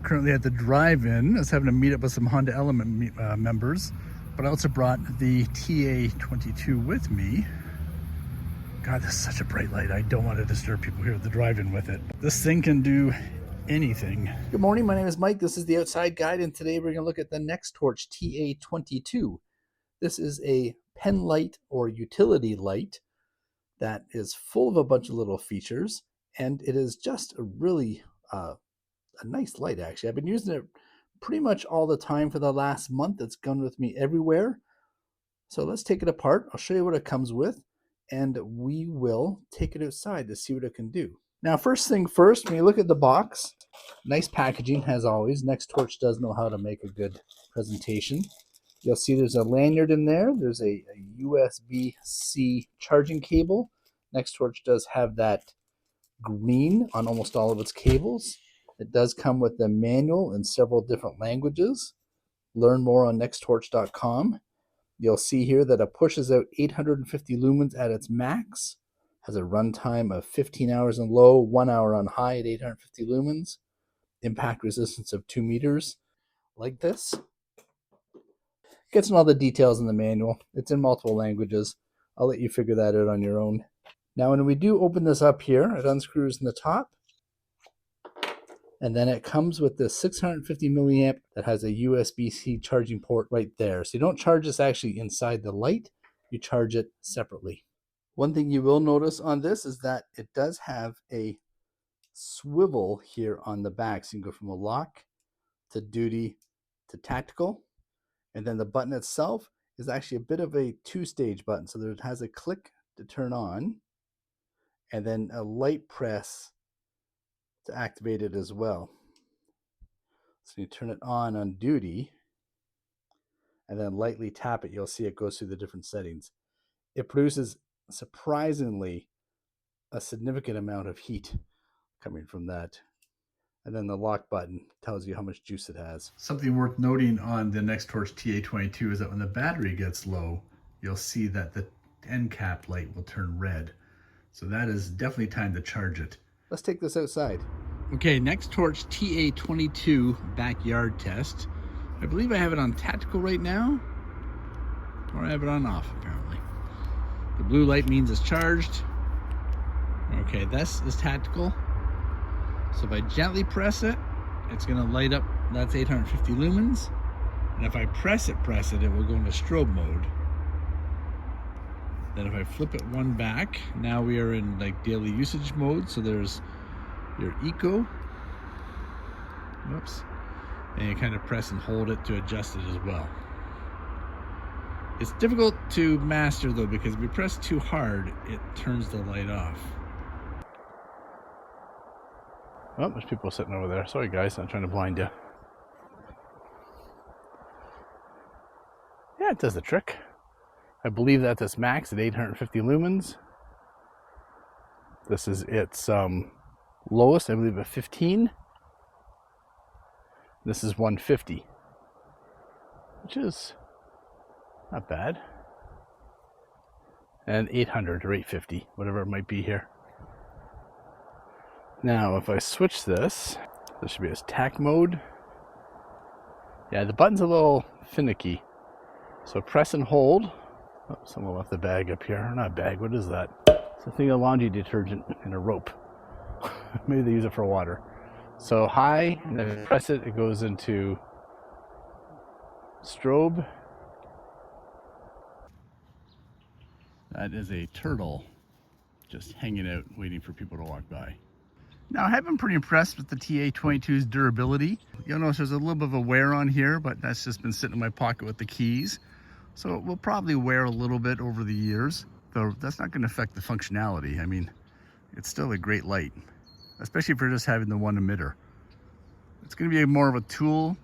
currently at the drive-in. I was having to meet up with some Honda Element members, but I also brought the TA22 with me. God, this is such a bright light. I don't want to disturb people here at the drive-in with it. This thing can do anything. Good morning, my name is Mike. This is the Outside Guide, and today we're going to look at the Nextorch TA22. This is a pen light or utility light that is full of a bunch of little features, and it is just a really a nice light, actually. I've been using it pretty much all the time for the last month. It's gone with me everywhere. So let's take it apart. I'll show you what it comes with, and we will take it outside to see what it can do. Now, first thing first, when you look at the box, nice packaging as always. Nextorch does know how to make a good presentation. You'll see there's a lanyard in there. There's a USB-C charging cable. Nextorch does have that green on almost all of its cables. It does come with a manual in several different languages. Learn more on nextorch.com. You'll see here that it pushes out 850 lumens at its max, has a runtime of 15 hours on low, 1 hour on high at 850 lumens, impact resistance of 2 meters, like this. Gets in all the details in the manual. It's in multiple languages. I'll let you figure that out on your own. Now, when we do open this up here, it unscrews in the top, and then it comes with this 650 milliamp that has a USB-C charging port right there. So you don't charge this actually inside the light, you charge it separately. One thing you will notice on this is that it does have a swivel here on the back. So you can go from a lock to duty to tactical. And then the button itself is actually a bit of a two-stage button. So there it has a click to turn on, and then a light press to activate it as well. So you turn it on duty, and then lightly tap it. You'll see it goes through the different settings. It produces surprisingly a significant amount of heat coming from that. And then the lock button tells you how much juice it has. Something worth noting on the Nextorch TA22 is that when the battery gets low, you'll see that the end cap light will turn red. So that is definitely time to charge it. Let's take this outside. Okay, Nextorch TA22 backyard test. I believe I have it on tactical right now, or I have it on off apparently. The blue light means it's charged. Okay, this is tactical. So if I gently press it, it's gonna light up, that's 850 lumens. And if I press it, it will go into strobe mode. Then if I flip it one back, now we are in like daily usage mode. So there's your eco. Whoops. And you kind of press and hold it to adjust it as well. It's difficult to master though, because if you press too hard, it turns the light off. Oh, there's people sitting over there. Sorry guys, I'm trying to blind you. Yeah, it does the trick. I believe that this max at 850 lumens. This is its lowest, I believe, at 15. This is 150, which is not bad. And 800 or 850, whatever it might be here. Now, if I switch this should be as tack mode. Yeah, the button's a little finicky. So press and hold. Oh, someone left the bag up here. Not a bag, what is that? It's a thing of laundry detergent and a rope. Maybe they use it for water. So high, and then if I press it, it goes into strobe. That is a turtle just hanging out, waiting for people to walk by. Now, I have been pretty impressed with the TA22's durability. You'll notice there's a little bit of a wear on here, but that's just been sitting in my pocket with the keys. So it will probably wear a little bit over the years, though that's not going to affect the functionality. I mean, it's still a great light, especially if you're just having the one emitter. It's going to be more of a tool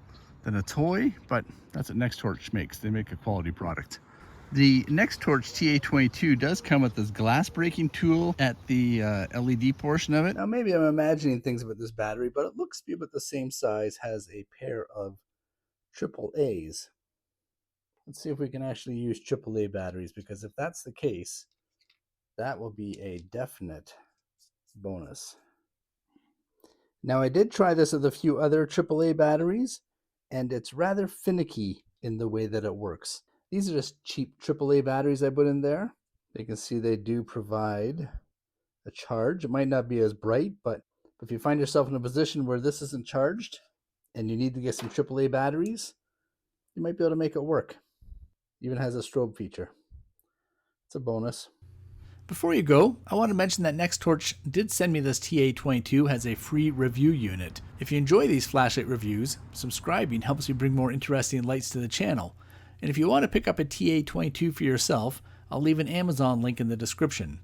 than a toy, but that's what Nextorch makes. They make a quality product. The Nextorch TA22 does come with this glass breaking tool at the LED portion of it. Now maybe I'm imagining things about this battery, but it looks to be about the same size, has a pair of AAAs. Let's see if we can actually use AAA batteries, because if that's the case, that will be a definite bonus. Now, I did try this with a few other AAA batteries, and it's rather finicky in the way that it works. These are just cheap AAA batteries I put in there. You can see they do provide a charge. It might not be as bright, but if you find yourself in a position where this isn't charged and you need to get some AAA batteries, you might be able to make it work. It even has a strobe feature. It's a bonus. Before you go, I want to mention that Nextorch did send me this TA22 as a free review unit. If you enjoy these flashlight reviews, subscribing helps me bring more interesting lights to the channel. And if you want to pick up a TA22 for yourself, I'll leave an Amazon link in the description.